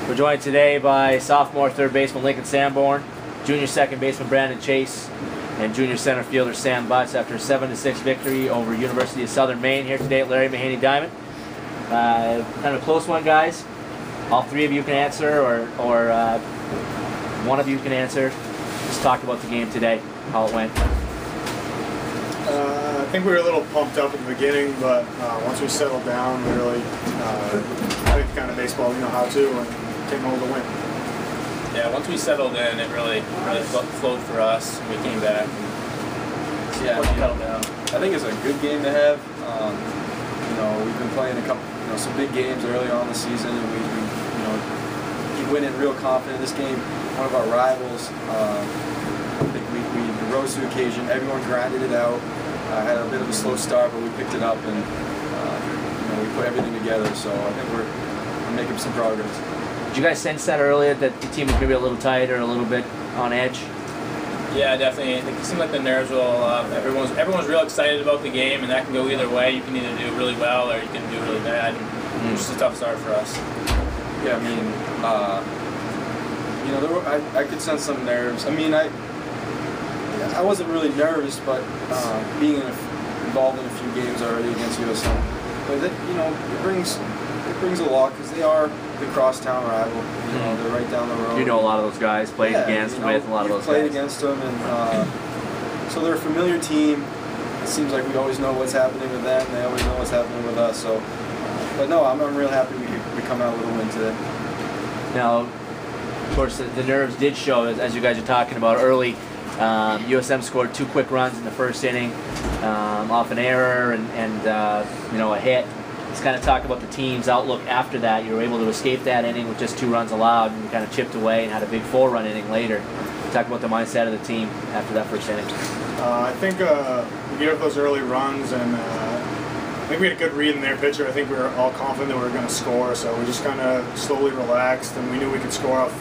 We're joined today by sophomore third baseman Lincoln Sanborn, junior second baseman Brandon Chase, and junior center fielder Sam Butts after a 7-6 victory over University of Southern Maine here today at Larry Mahaney Diamond. Kind of a close one, guys. All three of you can answer, or one of you can answer. Just talk about the game today, how it went. I think we were a little pumped up at the beginning, but once we settled down, we really played the kind of baseball we know how to and came home to win. Yeah, once we settled in, it really flowed for us. We came back. Yeah, settled down. I think it's a good game to have. We've been playing a couple, some big games early on in the season, and we keep winning real confident. This game, one of our rivals. I think we rose to the occasion. Everyone grinded it out. Had a bit of a slow start, but we picked it up, and we put everything together. So I think we're making some progress. Did you guys sense that earlier, that the team was maybe a little tight or a little bit on edge? Yeah, definitely. It seemed like the nerves were all up. Everyone's real excited about the game, and that can go either way. You can either do really well or you can do really bad. It was just a tough start for us. Yeah, I mean, I could sense some nerves. I mean, I wasn't really nervous, but being involved in a few games already against USM, but it brings a lot because they are the crosstown rival. They're right down the road. You know a lot of those guys, played against, with a lot of those guys. Played against them, and so they're a familiar team. It seems like we always know what's happening with them. They always know what's happening with us. So, but no, I'm real happy we come out with a win today. Now, of course, the nerves did show, as you guys are talking about early. USM scored 2 quick runs in the first inning off an error and a hit. Let's kind of talk about the team's outlook after that. You were able to escape that inning with just 2 runs allowed, and you kind of chipped away and had a big 4-run inning later. Talk about the mindset of the team after that first inning. I think we gave up those early runs, and I think we had a good read in their pitcher. I think we were all confident that we were going to score, so we just kind of slowly relaxed, and we knew we could score off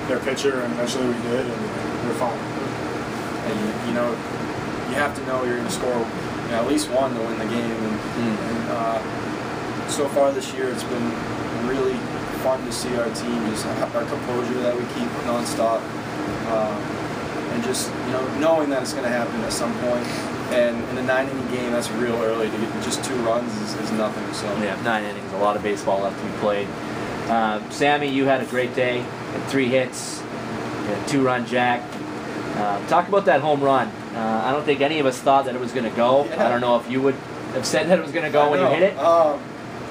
their pitcher, and eventually we did, and we were fine. And you have to know you're going to score at least one to win the game, and so far this year it's been really fun to see our team, just our composure that we keep nonstop, and just knowing that it's going to happen at some point. And in a 9-inning game, that's real early. To get just 2 runs is nothing. So yeah, 9 innings, a lot of baseball left to be played. Sammy, you had a great day. Had 3 hits, you had a 2-run jack. Talk about that home run. I don't think any of us thought that it was going to go. Yeah. I don't know if you would have said that it was going to go when you hit it.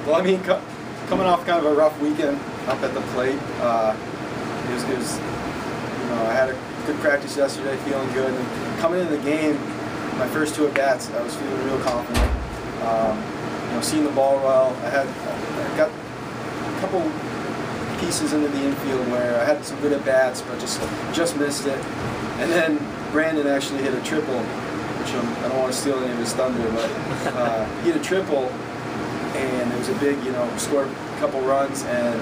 Well, I mean, coming off kind of a rough weekend up at the plate, I had a good practice yesterday, feeling good. And coming into the game, my first 2 at-bats, I was feeling real confident. Seeing the ball well. I got a couple pieces into the infield where I had some good at-bats, but just missed it. And then Brandon actually hit a triple, which I don't want to steal any of his thunder, but he hit a triple, and it was a big, scored a couple runs, and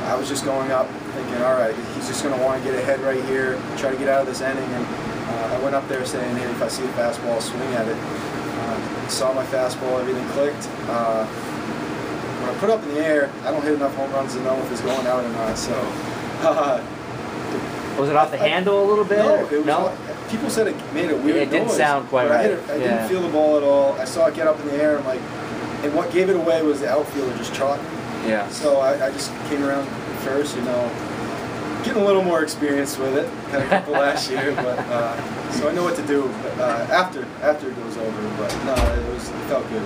I was just going up thinking, all right, he's just going to want to get ahead right here, try to get out of this inning, and I went up there saying, hey, if I see a fastball, I'll swing at it. Saw my fastball, everything clicked. When I put up in the air, I don't hit enough home runs to know if it's going out or not, so... Was it off the handle a little bit? No, it was no? People said it made a weird noise. It didn't sound quite right. I didn't feel the ball at all. I saw it get up in the air, and what gave it away was the outfielder just trotting. Yeah. So I just came around first, getting a little more experience with it, kind of couple last year, but so I know what to do after it goes over. But no, it felt good.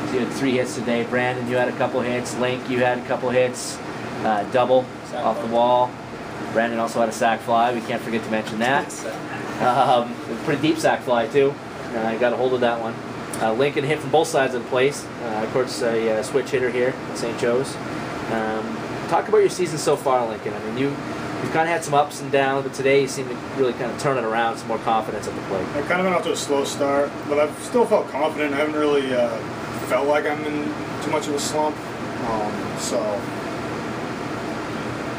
So you had 3 hits today. Brandon, you had a couple hits. Link, you had a couple hits. Double off the wall. Brandon also had a sac fly. We can't forget to mention that. A pretty deep sac fly too. I got a hold of that one. Lincoln hit from both sides of the place. Of course, a switch hitter here at St. Joe's. Talk about your season so far, Lincoln. I mean, you've kind of had some ups and downs, but today you seem to really kind of turn it around, some more confidence at the plate. I kind of went off to a slow start, but I've still felt confident. I haven't really felt like I'm in too much of a slump.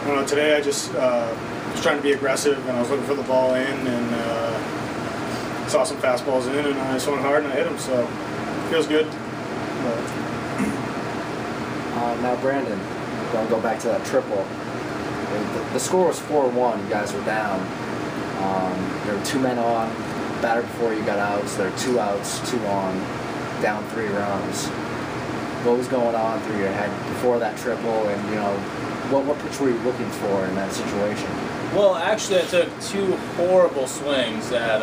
I don't know, today I just was trying to be aggressive, and I was looking for the ball in, and saw some fastballs in, and I swung hard and I hit them, so it feels good. Now, Brandon, I'll go back to that triple. The score was 4-1. You guys were down. There were 2 men on. Batter before you got out, so there were 2 outs, 2 on, down 3 runs. What was going on through your head before that triple, and what pitch were you looking for in that situation? Well, actually, I took 2 horrible swings at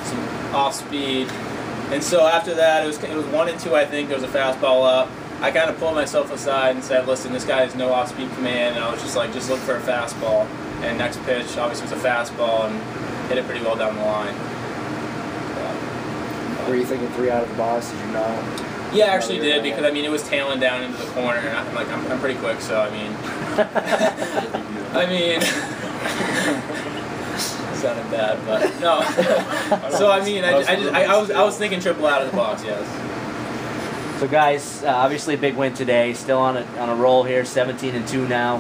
some off speed, and so after that, it was 1 and 2. I think there was a fastball up. I kind of pulled myself aside and said, "Listen, this guy has no off speed command." And I was just like, "Just look for a fastball." And next pitch, obviously, was a fastball and hit it pretty well down the line. Were you thinking 3 out of the box? Did you know? Yeah, I actually did, because I mean it was tailing down into the corner, and I'm pretty quick, so I mean, sounded bad, but no. So I mean, I was thinking triple out of the box, yes. So guys, obviously a big win today. Still on a roll here, 17-2 now.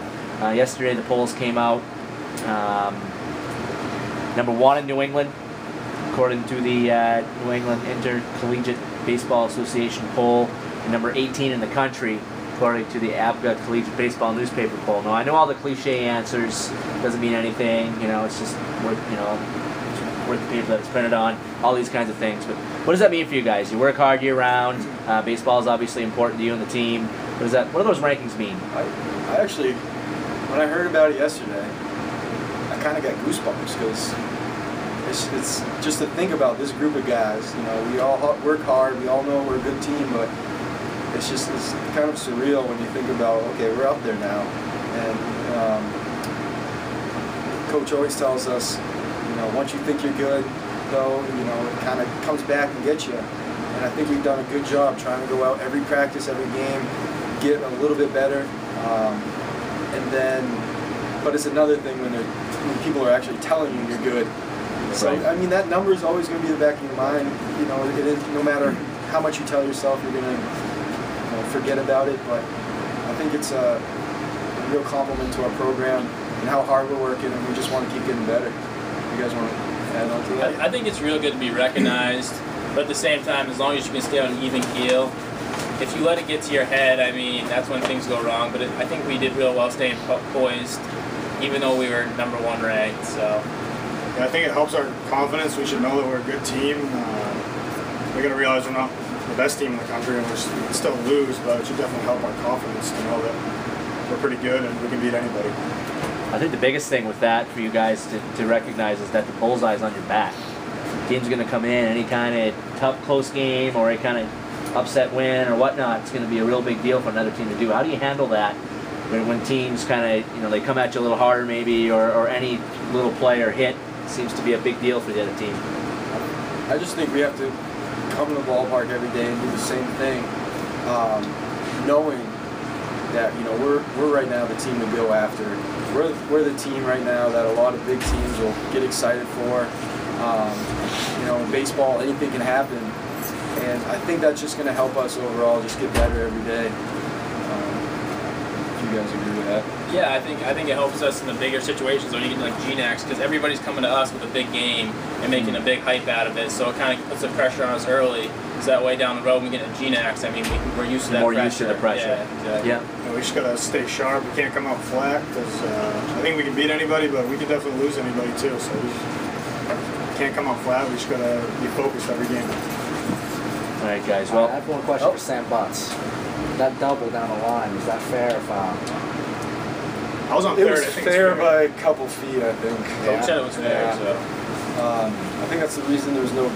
Yesterday the polls came out. Number 1 in New England, according to the New England Intercollegiate Baseball Association poll, and number 18 in the country, according to the ABGA Collegiate Baseball Newspaper poll. Now, I know all the cliche answers, doesn't mean anything, it's just worth, worth the paper that it's printed on, all these kinds of things. But what does that mean for you guys? You work hard year-round, baseball is obviously important to you and the team. What do those rankings mean? I actually, when I heard about it yesterday, I kind of got goosebumps, because it's just to think about this group of guys. We all work hard. We all know we're a good team, but it's kind of surreal when you think about, okay, we're up there now, and Coach always tells us, once you think you're good, though, it kind of comes back and gets you. And I think we've done a good job trying to go out every practice, every game, get a little bit better, but it's another thing when people are actually telling you you're good. So, right. I mean, that number is always going to be in the back of your mind. It is, no matter how much you tell yourself, you're going to forget about it. But I think it's a real compliment to our program and how hard we're working, and we just want to keep getting better. You guys want to add on to that? I think it's real good to be recognized, but at the same time, as long as you can stay on an even keel, if you let it get to your head, I mean, that's when things go wrong. But I think we did real well staying poised, even though we were number 1 ranked. So. Yeah, I think it helps our confidence. We should know that we're a good team. We got to realize we're not the best team in the country, and we still lose, but it should definitely help our confidence to know that we're pretty good and we can beat anybody. I think the biggest thing with that for you guys to recognize is that the bullseye's on your back. The team's going to come in, any kind of tough, close game or any kind of upset win or whatnot, it's going to be a real big deal for another team to do. How do you handle that when teams kind of, they come at you a little harder maybe, or any little play or hit seems to be a big deal for the other team? I just think we have to come to the ballpark every day and do the same thing, knowing that we're right now the team to go after. We're the team right now that a lot of big teams will get excited for. In baseball, anything can happen, and I think that's just going to help us overall just get better every day. Do you guys agree with that? Yeah, I think it helps us in the bigger situations, or even like GNAX, because everybody's coming to us with a big game and making a big hype out of it. So it kind of puts the pressure on us early. So that way down the road when we get a GNAX, I mean, we're used to that pressure. More used to the pressure. Yeah, exactly. Yeah. We just got to stay sharp. We can't come out flat, because I think we can beat anybody, but we can definitely lose anybody too. So we can't come out flat. We just got to be focused every game. All right, guys. Well, I have one question for Sam Butts. That double down the line, was that fair or foul? I was on It third. was I think fair it's by a couple feet, I think. Coach said it was fair, Yeah. so. I think that's the reason there was no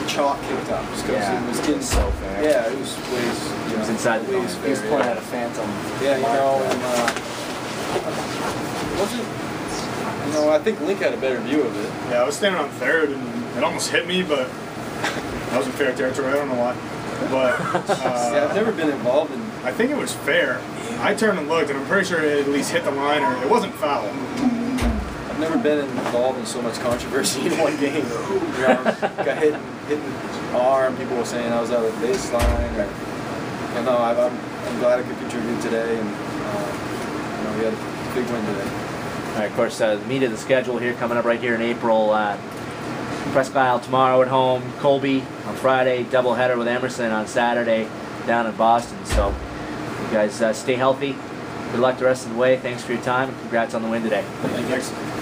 chalk kicked up, just because Yeah, it was getting so fair. Yeah, it was ways. It was inside the ways zone. He was fair, playing yeah. at a phantom. Yeah, mark there. wasn't. I think Link had a better view of it. Yeah, I was standing on third, and it almost hit me, but that was in fair territory. I don't know why, but Yeah, I've never been involved in. I think it was fair. I turned and looked, and I'm pretty sure it at least hit the line, or it wasn't foul. I've never been involved in so much controversy in one game. Got hit in the arm. People were saying I was out of the baseline. I'm glad I could contribute today, and we had a big win today. all right, of course, the meat of the schedule here coming up right here in April. Presque Isle tomorrow at home, Colby on Friday, doubleheader with Emerson on Saturday down in Boston. So you guys stay healthy, Good luck the rest of the way. Thanks for your time, and congrats on the win today. Thank you. Thanks.